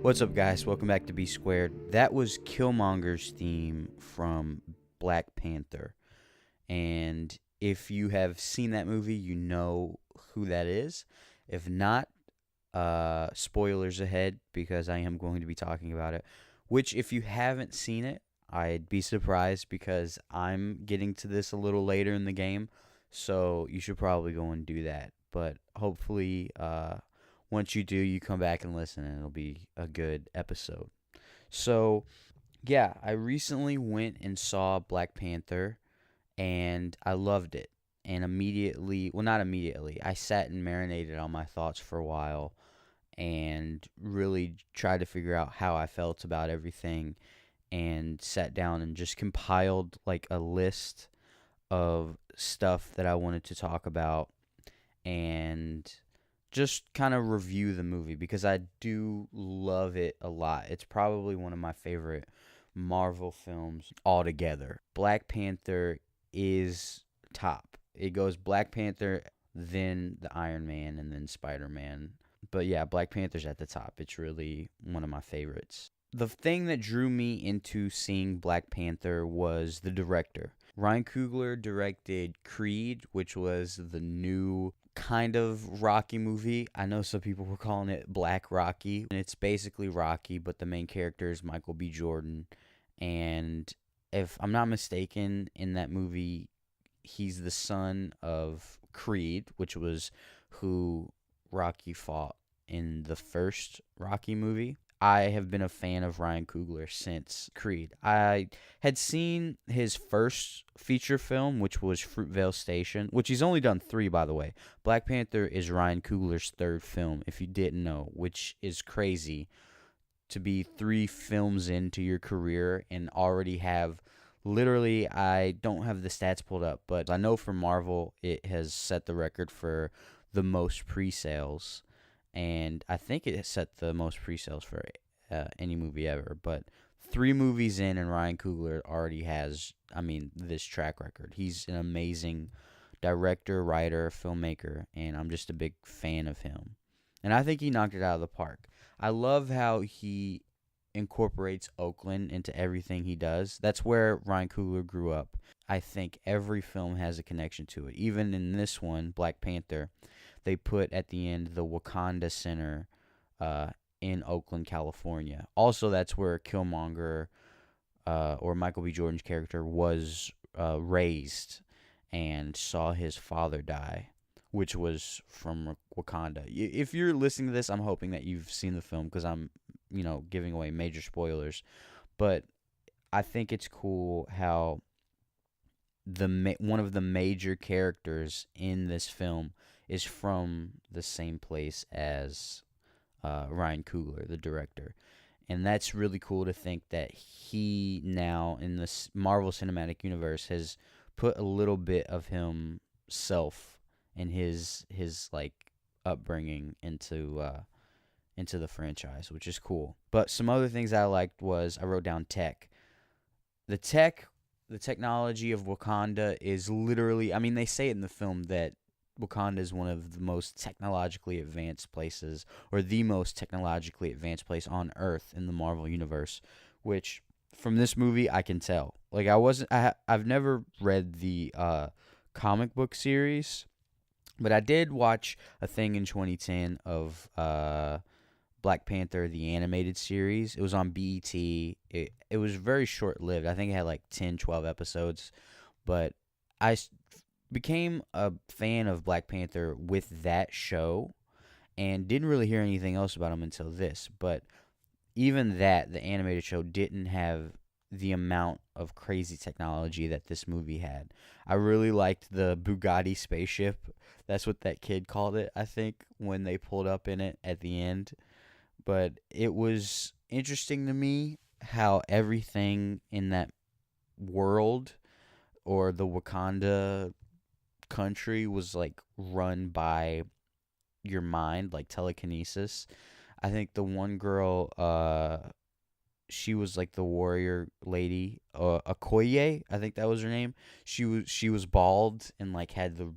What's up, guys? Welcome back to Bsqrd. That was Killmonger's theme from Black Panther. And if you have seen that movie, you know who that is. If not, spoilers ahead because I am going to be talking about it. Which, if you haven't seen it, I'd be surprised because I'm getting to this a little later in the game. So you should probably go and do that. But hopefully, once you do, you come back and listen, and it'll be a good episode. So, yeah, I recently went and saw Black Panther, and I loved it. And immediately, well, not immediately, I sat and marinated on my thoughts for a while and really tried to figure out how I felt about everything and sat down and just compiled like a list of stuff that I wanted to talk about and just kind of review the movie because I do love it a lot. It's probably one of my favorite Marvel films altogether. Black Panther is top. It goes Black Panther, then the Iron Man, and then Spider-Man. But yeah, Black Panther's at the top. It's really one of my favorites. The thing that drew me into seeing Black Panther was the director. Ryan Coogler directed Creed, which was the new kind of Rocky movie. I know some people were calling it Black Rocky, and it's basically Rocky, but the main character is Michael B. Jordan. And if I'm not mistaken, in that movie, he's the son of Creed, which was who Rocky fought in the first Rocky movie. I have been a fan of Ryan Coogler since Creed. I had seen his first feature film, which was Fruitvale Station, which he's only done 3, by the way. Black Panther is Ryan Coogler's 3rd film, if you didn't know, which is crazy to be 3 films into your career and already have literally, I don't have the stats pulled up, but I know for Marvel it has set the record for the most pre-sales, and I think it has set the most pre-sales for any movie ever. But 3 movies in, and Ryan Coogler already has, this track record. He's an amazing director, writer, filmmaker, and I'm just a big fan of him. And I think he knocked it out of the park. I love how he incorporates Oakland into everything he does. That's where Ryan Coogler grew up. I think every film has a connection to it. Even in this one, Black Panther, they put at the end the Wakanda Center in Oakland, California. Also, that's where Killmonger, or Michael B. Jordan's character, was raised and saw his father die, which was from Wakanda. If you're listening to this, I'm hoping that you've seen the film because I'm, giving away major spoilers. But I think it's cool how one of the major characters in this film is from the same place as Ryan Coogler, the director. And that's really cool to think that he now, in this Marvel Cinematic Universe, has put a little bit of himself and his like upbringing into the franchise, which is cool. But some other things I liked was I wrote down tech. The technology of Wakanda is literally, they say it in the film that Wakanda is one of the most technologically advanced places, or the most technologically advanced place on Earth in the Marvel universe, which from this movie I can tell. Like I've never read the comic book series, but I did watch a thing in 2010 of Black Panther, the animated series. It was on BET. It was very short-lived. I think it had like 10, 12 episodes. But I became a fan of Black Panther with that show and didn't really hear anything else about him until this. But even that, the animated show, didn't have the amount of crazy technology that this movie had. I really liked the Bugatti spaceship. That's what that kid called it, I think, when they pulled up in it at the end. But it was interesting to me how everything in that world, or the Wakanda country, was like run by your mind, like telekinesis. I think the one girl, she was like the warrior lady, Okoye, I think that was her name. She was bald and like had the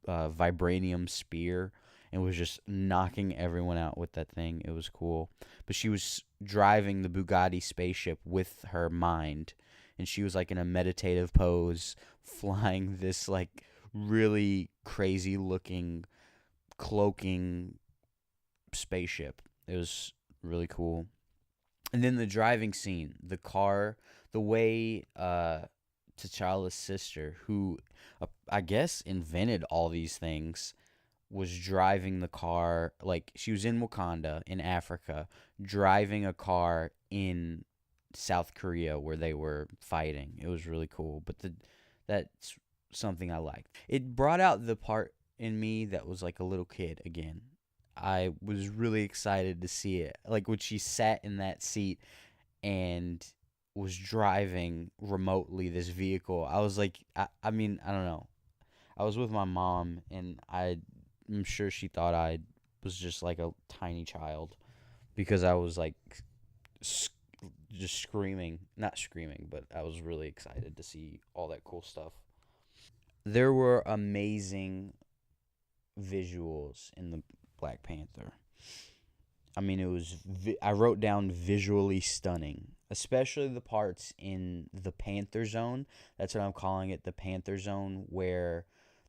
vibranium spear, and was just knocking everyone out with that thing. It was cool. But she was driving the Bugatti spaceship with her mind, and she was like in a meditative pose, flying this like really crazy looking cloaking spaceship. It was really cool. And then the driving scene, the car, the way T'Challa's sister, who I guess invented all these things, was driving the car. Like she was in Wakanda in Africa, driving a car in South Korea where they were fighting. It was really cool. But that's something I liked. It brought out the part in me that was like a little kid again. I was really excited to see it. Like when she sat in that seat and was driving remotely this vehicle. I was like, I mean, I don't know. I was with my mom, and I'm sure she thought I was just like a tiny child because I was like just screaming, not screaming, but I was really excited to see all that cool stuff. There were amazing visuals in the Black Panther. I mean, it was. I wrote down visually stunning, especially the parts in the Panther Zone. That's what I'm calling it, the Panther Zone, where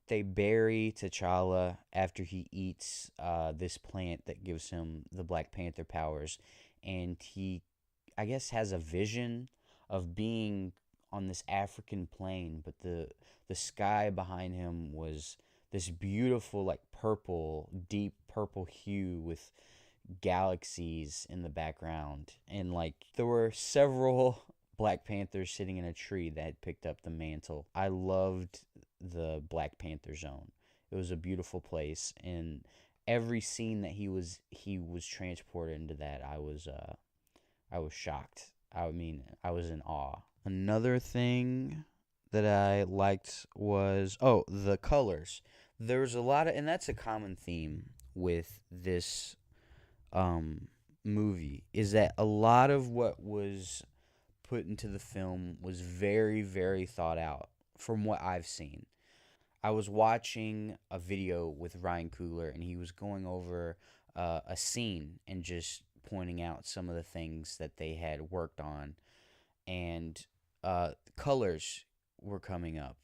they bury T'Challa after he eats this plant that gives him the Black Panther powers, and he, I guess, has a vision of being on this African plain, but the sky behind him was this beautiful, like purple, deep purple hue with galaxies in the background, and like there were several Black Panthers sitting in a tree that had picked up the mantle. I loved the Black Panther zone. It was a beautiful place, and every scene that he was transported into that, I was shocked. I mean, I was in awe. Another thing that I liked was, oh, the colors. There was a lot of, and that's a common theme with this um movie, is that a lot of what was put into the film was very, very thought out from what I've seen. I was watching a video with Ryan Coogler, and he was going over a scene and just pointing out some of the things that they had worked on, and colors were coming up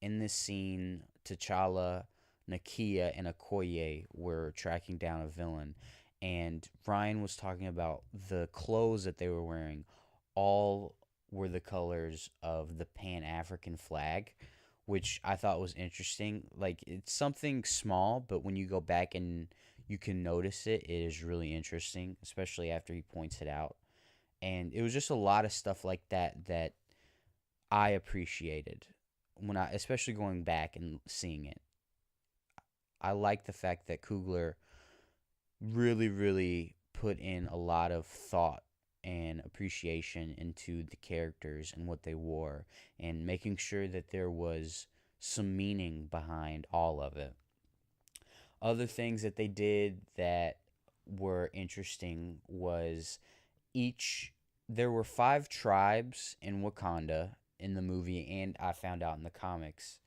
in this scene. T'Challa, Nakia, and Okoye were tracking down a villain, and Ryan was talking about the clothes that they were wearing. All were the colors of the Pan African flag, which I thought was interesting. Like it's something small, but when you go back and you can notice it, it is really interesting, especially after he points it out. And it was just a lot of stuff like that that I appreciated when I, especially going back and seeing it. I like the fact that Coogler really, really put in a lot of thought and appreciation into the characters and what they wore, and making sure that there was some meaning behind all of it. Other things that they did that were interesting was each there were 5 tribes in Wakanda in the movie, and I found out in the comics,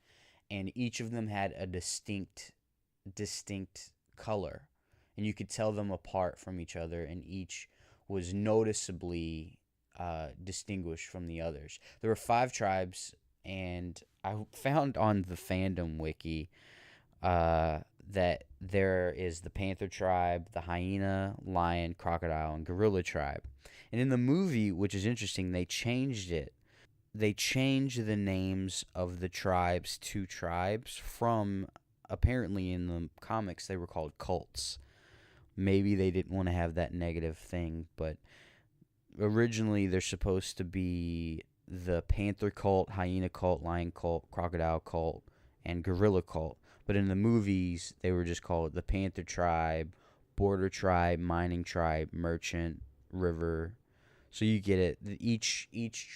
and each of them had a distinct color, and you could tell them apart from each other, and each was noticeably distinguished from the others. There were 5 tribes, and I found on the fandom wiki that there is the Panther tribe, the hyena, lion, crocodile, and gorilla tribe. And in the movie, which is interesting, they changed it. They changed the names of the tribes to tribes from, apparently in the comics they were called cults. Maybe they didn't want to have that negative thing, but originally they're supposed to be the Panther cult, hyena cult, lion cult, crocodile cult, and gorilla cult. But in the movies, they were just called the Panther tribe, border tribe, mining tribe, merchant, river. So you get it. Each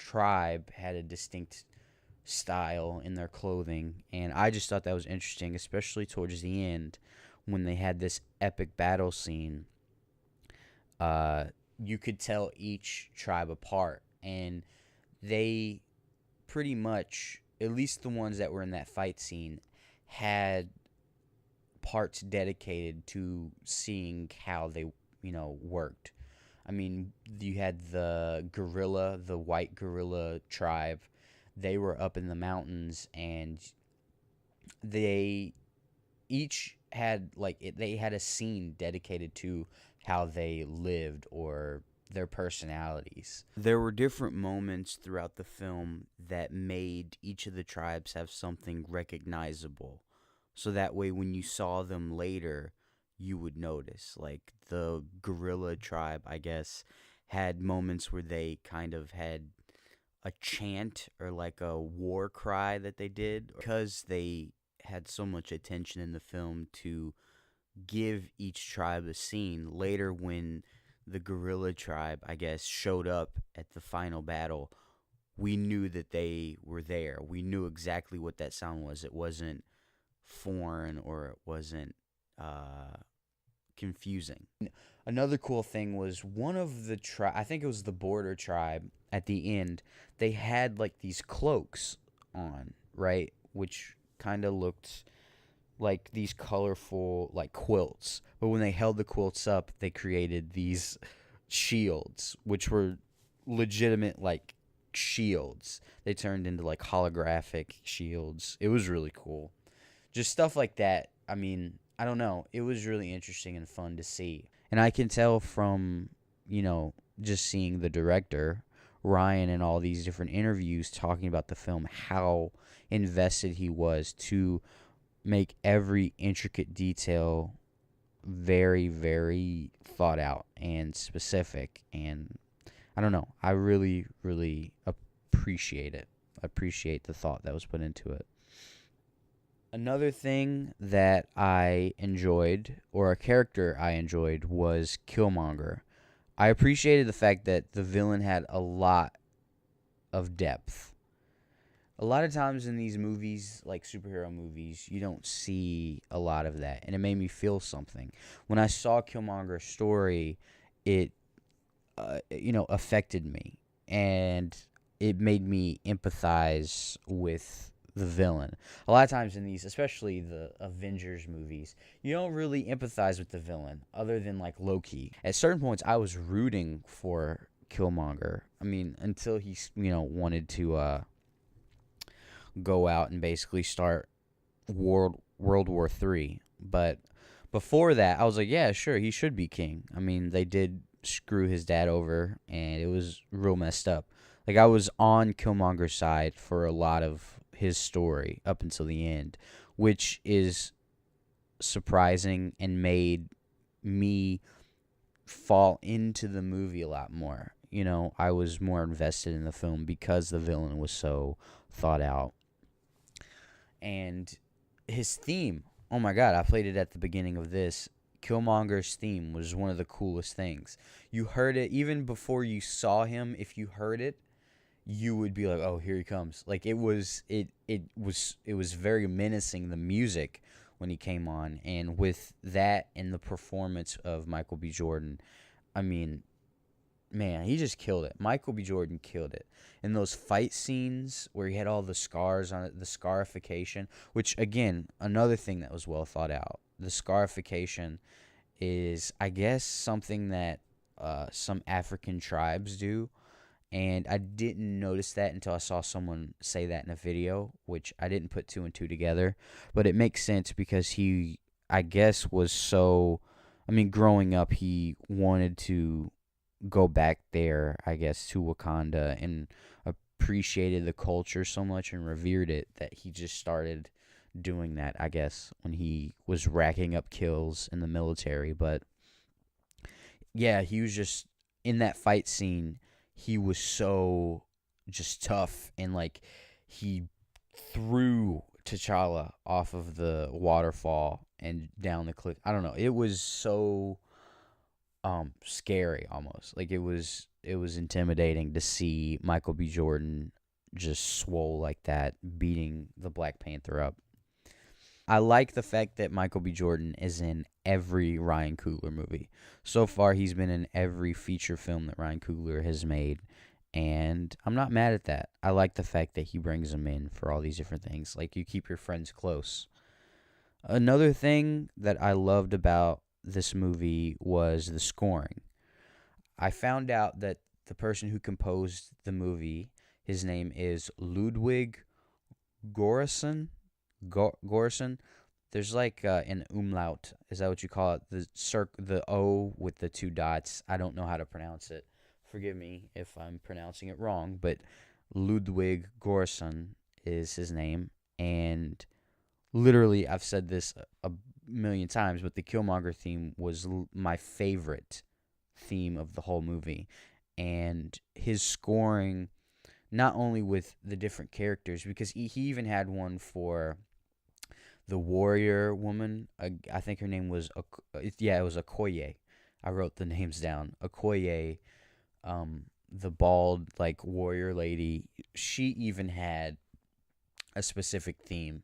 tribe had a distinct style in their clothing, and I just thought that was interesting, especially towards the end when they had this epic battle scene. Uh, you could tell each tribe apart, and they pretty much, at least the ones that were in that fight scene, had parts dedicated to seeing how they, worked. I mean, you had the white gorilla tribe. They were up in the mountains, and they each had they had a scene dedicated to how they lived or their personalities. There were different moments throughout the film that made each of the tribes have something recognizable. So that way when you saw them later, you would notice. Like the gorilla tribe, I guess, had moments where they kind of had a chant or like a war cry that they did because they had so much attention in the film to give each tribe a scene. Later, when the gorilla tribe, I guess, showed up at the final battle, we knew that they were there. We knew exactly what that sound was. It wasn't foreign or it wasn't confusing. Another cool thing was one of the I think it was the border tribe at the end, they had like these cloaks on, right? Which kind of looked like these colorful like quilts. But when they held the quilts up, they created these shields, which were legitimate like shields. They turned into like holographic shields. It was really cool. Just stuff like that. I mean, I don't know. It was really interesting and fun to see. And I can tell from, just seeing the director, Ryan, and all these different interviews talking about the film, how invested he was to make every intricate detail very, very thought out and specific. And I don't know. I really, really appreciate it. Appreciate the thought that was put into it. Another thing that I enjoyed, or a character I enjoyed, was Killmonger. I appreciated the fact that the villain had a lot of depth. A lot of times in these movies, like superhero movies, you don't see a lot of that, and it made me feel something. When I saw Killmonger's story, it, affected me, and it made me empathize with the villain. A lot of times in these, especially the Avengers movies, you don't really empathize with the villain other than like Loki. At certain points, I was rooting for Killmonger. I mean, until he, wanted to go out and basically start World War III. But before that, I was like, yeah, sure, he should be king. I mean, they did screw his dad over, and it was real messed up. Like, I was on Killmonger's side for a lot of his story up until the end, which is surprising and made me fall into the movie a lot more. I was more invested in the film because the villain was so thought out. And his theme, oh my god, I played it at the beginning of this. Killmonger's theme was one of the coolest things. You heard it even before you saw him. If you heard it, you would be like, "Oh, here he comes!" Like it was very menacing. The music when he came on, and with that and the performance of Michael B. Jordan, I mean, man, he just killed it. Michael B. Jordan killed it. And those fight scenes where he had all the scars on it, the scarification, which again, another thing that was well thought out. The scarification is, I guess, something that some African tribes do. And I didn't notice that until I saw someone say that in a video, which I didn't put two and two together. But it makes sense because he, I guess, was so... I mean, growing up, he wanted to go back there, I guess, to Wakanda and appreciated the culture so much and revered it that he just started doing that, I guess, when he was racking up kills in the military. But yeah, he was just in that fight scene. He was so just tough, and like he threw T'Challa off of the waterfall and down the cliff. I don't know. It was so scary almost. Like it was intimidating to see Michael B. Jordan just swole like that, beating the Black Panther up. I like the fact that Michael B. Jordan is in every Ryan Coogler movie. So far, he's been in every feature film that Ryan Coogler has made, and I'm not mad at that. I like the fact that he brings them in for all these different things. Like, you keep your friends close. Another thing that I loved about this movie was the scoring. I found out that the person who composed the movie, his name is Ludwig Göransson. Göransson. There's like an umlaut. Is that what you call it? The O with the two dots. I don't know how to pronounce it. Forgive me if I'm pronouncing it wrong, but Ludwig Göransson is his name. And literally, I've said this a million times, but the Killmonger theme was my favorite theme of the whole movie. And his scoring, not only with the different characters, because he even had one for the warrior woman. I think her name was, it was Okoye. I wrote the names down. Okoye, the bald, like, warrior lady. She even had a specific theme.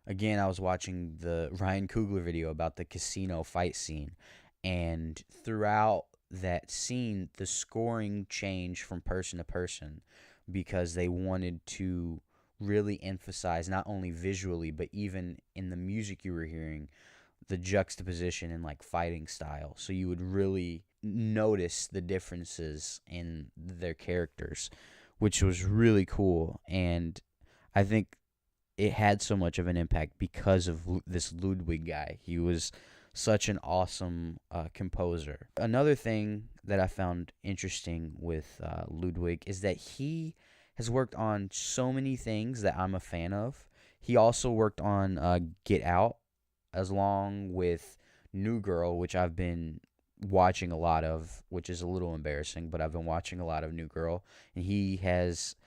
Again, I was watching the Ryan Coogler video about the casino fight scene, and throughout that scene, the scoring changed from person to person because they wanted to really emphasize, not only visually but even in the music you were hearing, the juxtaposition and like fighting style. So you would really notice the differences in their characters, which was really cool. And I think it had so much of an impact because of this Ludwig guy. He was such an awesome composer. Another thing that I found interesting with Ludwig is that he has worked on so many things that I'm a fan of. He also worked on Get Out, as long with New Girl, which I've been watching a lot of, which is a little embarrassing, but I've been watching a lot of New Girl, and he has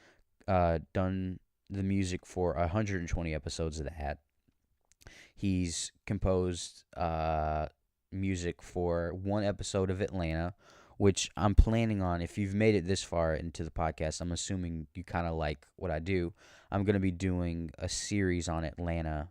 done the music for 120 episodes of that. He's composed music for one episode of Atlanta, which I'm planning on. If you've made it this far into the podcast, I'm assuming you kind of like what I do. I'm going to be doing a series on Atlanta,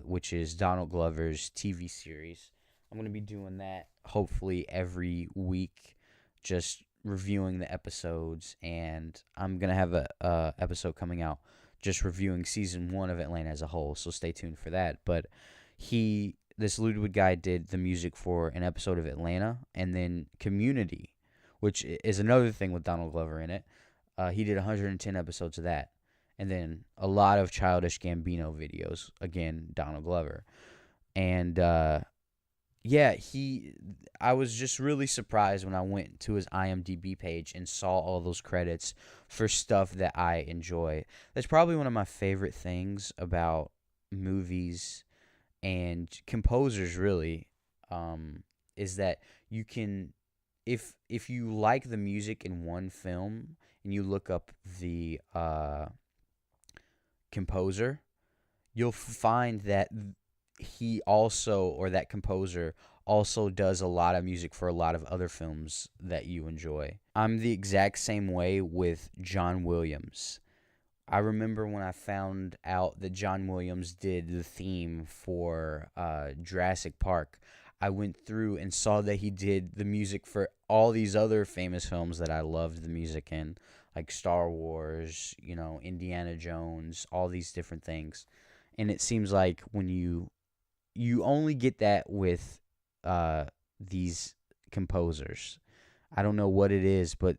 which is Donald Glover's TV series. I'm going to be doing that hopefully every week, just reviewing the episodes, and I'm going to have a episode coming out just reviewing season 1 of Atlanta as a whole, so stay tuned for that. But this Ludwig guy did the music for an episode of Atlanta, and then Community, which is another thing with Donald Glover in it. He did 110 episodes of that. And then a lot of Childish Gambino videos, again, Donald Glover. And I was just really surprised when I went to his IMDb page and saw all those credits for stuff that I enjoy. That's probably one of my favorite things about movies and composers, really, is that you can, if you like the music in one film and you look up the composer, you'll find that he also, or that composer also, does a lot of music for a lot of other films that you enjoy. I'm the exact same way with John Williams. I remember when I found out that John Williams did the theme for Jurassic Park. I went through and saw that he did the music for all these other famous films that I loved the music in, like Star Wars, Indiana Jones, all these different things. And it seems like when you only get that with these composers. I don't know what it is, but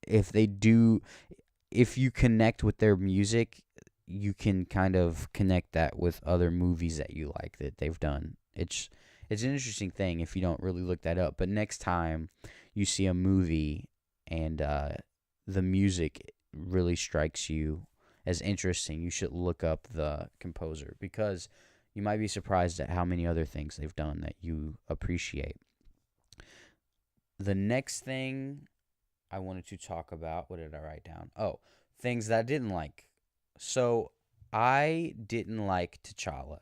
if you connect with their music, you can kind of connect that with other movies that you like that they've done. It's an interesting thing if you don't really look that up. But next time you see a movie and the music really strikes you as interesting, you should look up the composer, because you might be surprised at how many other things they've done that you appreciate. The next thing I wanted to talk about, what did I write down? Oh, things that I didn't like. So I didn't like T'Challa.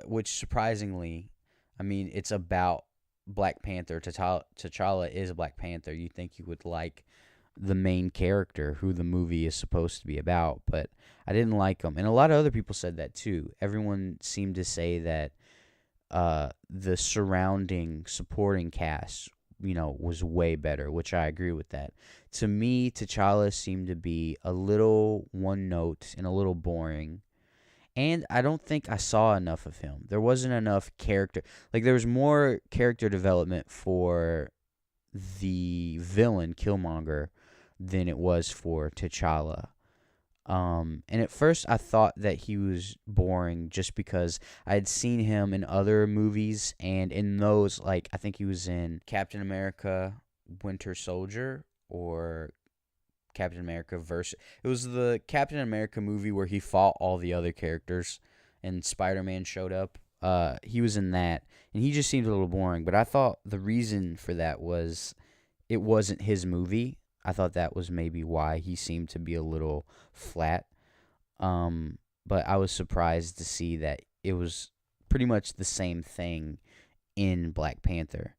Which surprisingly, I mean, it's about Black Panther. T'Challa is a Black Panther. You'd think you would like the main character, who the movie is supposed to be about, but I didn't like him. And a lot of other people said that too. Everyone seemed to say that the surrounding supporting cast, was way better, which I agree with that. To me, T'Challa seemed to be a little one note and a little boring. And I don't think I saw enough of him. There wasn't enough character. Like, there was more character development for the villain, Killmonger, than it was for T'Challa. And at first I thought that he was boring just because I had seen him in other movies, and in those, like, I think he was in Captain America Winter Soldier, or Captain America versus. It was the Captain America movie where he fought all the other characters, and Spider Man showed up. He was in that, and he just seemed a little boring. But I thought the reason for that was it wasn't his movie. I thought that was maybe why he seemed to be a little flat. But I was surprised to see that it was pretty much the same thing in Black Panther.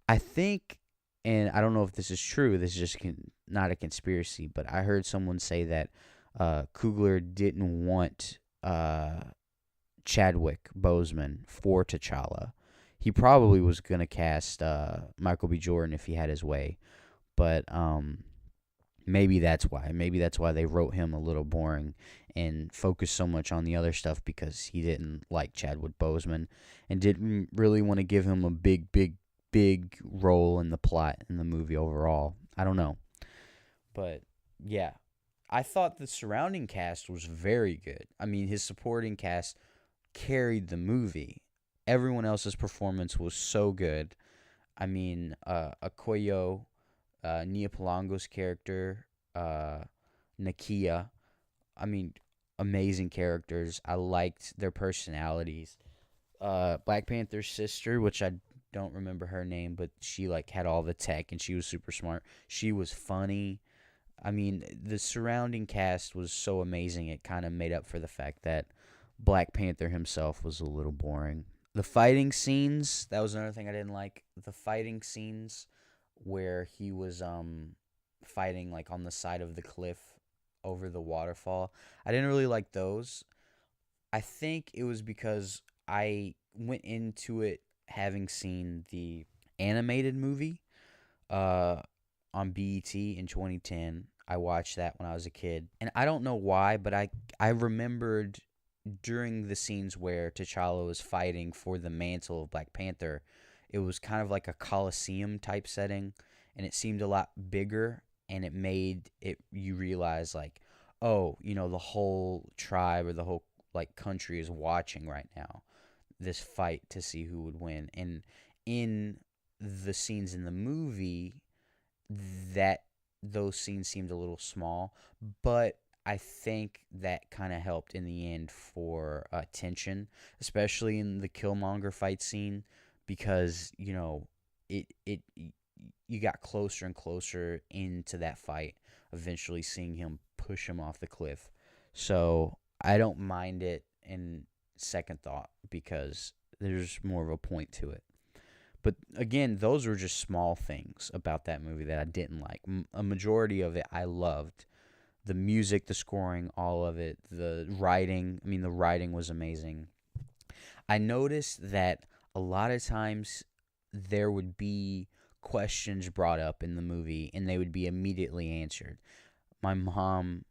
I think, and I don't know if this is true, this is just not a conspiracy, but I heard someone say that Coogler didn't want Chadwick Boseman for T'Challa. He probably was going to cast Michael B. Jordan if he had his way, but maybe that's why. Maybe that's why they wrote him a little boring and focused so much on the other stuff, because he didn't like Chadwick Boseman and didn't really want to give him a big role in the plot in the movie overall. I don't know. But yeah, I thought the surrounding cast was very good. I mean, his supporting cast carried the movie. Everyone else's performance was so good. I mean, Okoye, Nia Palango's character, Nakia. I mean, amazing characters. I liked their personalities. Black Panther's sister, which I don't remember her name, but she like had all the tech and she was super smart. She was funny. I mean, the surrounding cast was so amazing. It kind of made up for the fact that Black Panther himself was a little boring. The fighting scenes, that was another thing I didn't like. The fighting scenes where he was fighting like on the side of the cliff over the waterfall. I didn't really like those. I think it was because I went into it having seen the animated movie on BET in 2010. I watched that when I was a kid. And I don't know why, but I remembered during the scenes where T'Challa was fighting for the mantle of Black Panther, it was kind of like a Coliseum type setting, and it seemed a lot bigger, and it made it you realize like, oh, the whole tribe or the whole like country is watching right now this fight to see who would win. And in the scenes in the movie, that those scenes seemed a little small, but I think that kind of helped in the end for tension, especially in the Killmonger fight scene, because it you got closer and closer into that fight, eventually seeing him push him off the cliff. So I don't mind it in second thought because there's more of a point to it. But again, those were just small things about that movie that I didn't like. A majority of it I loved. The music, the scoring, all of it. The writing. I mean, the writing was amazing. I noticed that a lot of times there would be questions brought up in the movie and they would be immediately answered. My mom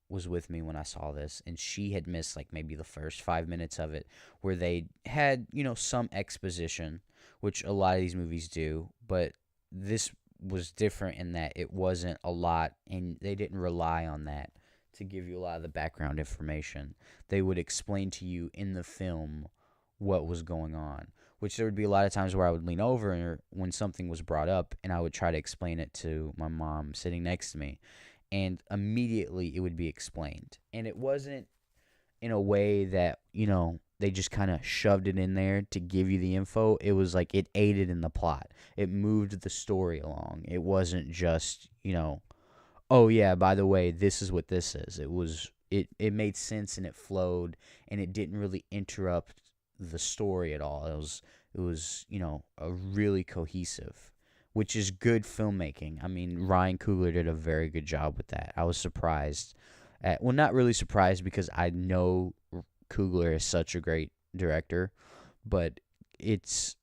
was with me when I saw this, and she had missed like maybe the first 5 minutes of it where they had, some exposition, which a lot of these movies do, but this was different in that it wasn't a lot, and they didn't rely on that to give you a lot of the background information. They would explain to you in the film what was going on, which there would be a lot of times where I would lean over and when something was brought up, and I would try to explain it to my mom sitting next to me, and immediately it would be explained. And it wasn't in a way that, they just kind of shoved it in there to give you the info. It was like it aided in the plot. It moved the story along. It wasn't just, oh yeah, by the way, this is what this is. It made sense and it flowed, and it didn't really interrupt the story at all. It was a really cohesive, which is good filmmaking. I mean, Ryan Coogler did a very good job with that. I was surprised. Not really surprised because I know Coogler is such a great director, but it's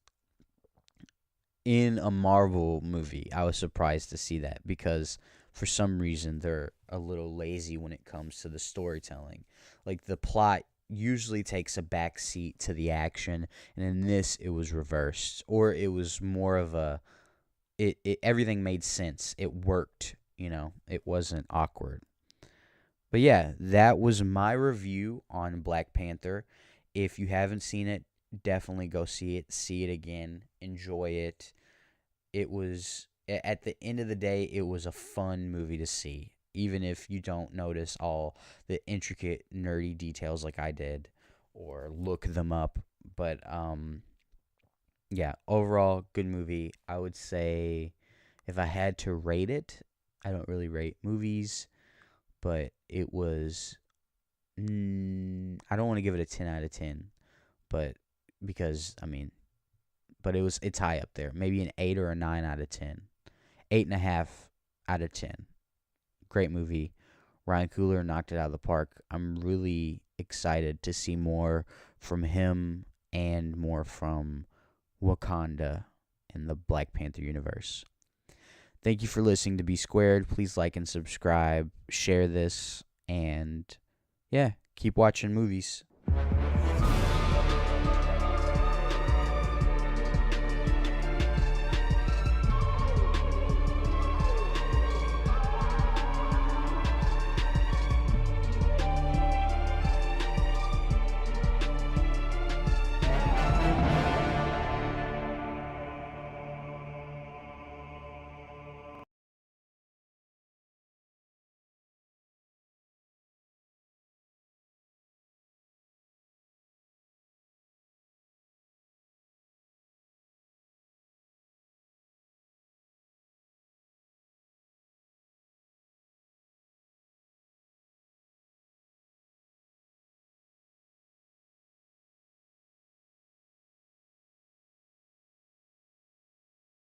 in a Marvel movie. I was surprised to see that because for some reason they're a little lazy when it comes to the storytelling. Like the plot usually takes a back seat to the action, and in this it was reversed, or it was more of a it everything made sense. It worked, It wasn't awkward. But yeah, that was my review on Black Panther. If you haven't seen it, definitely go see it. See it again. Enjoy it. It was, at the end of the day, it was a fun movie to see, even if you don't notice all the intricate, nerdy details like I did or look them up. But yeah, overall, good movie. I would say if I had to rate it, I don't really rate movies, but it was. I don't want to give it a 10 out of 10, but because but it's high up there. Maybe an 8 or a 9 out of 10. 8.5 out of 10. Great movie. Ryan Coogler knocked it out of the park. I'm really excited to see more from him and more from Wakanda in the Black Panther universe. Thank you for listening to Bsqrd. Please like and subscribe, share this, and yeah, keep watching movies.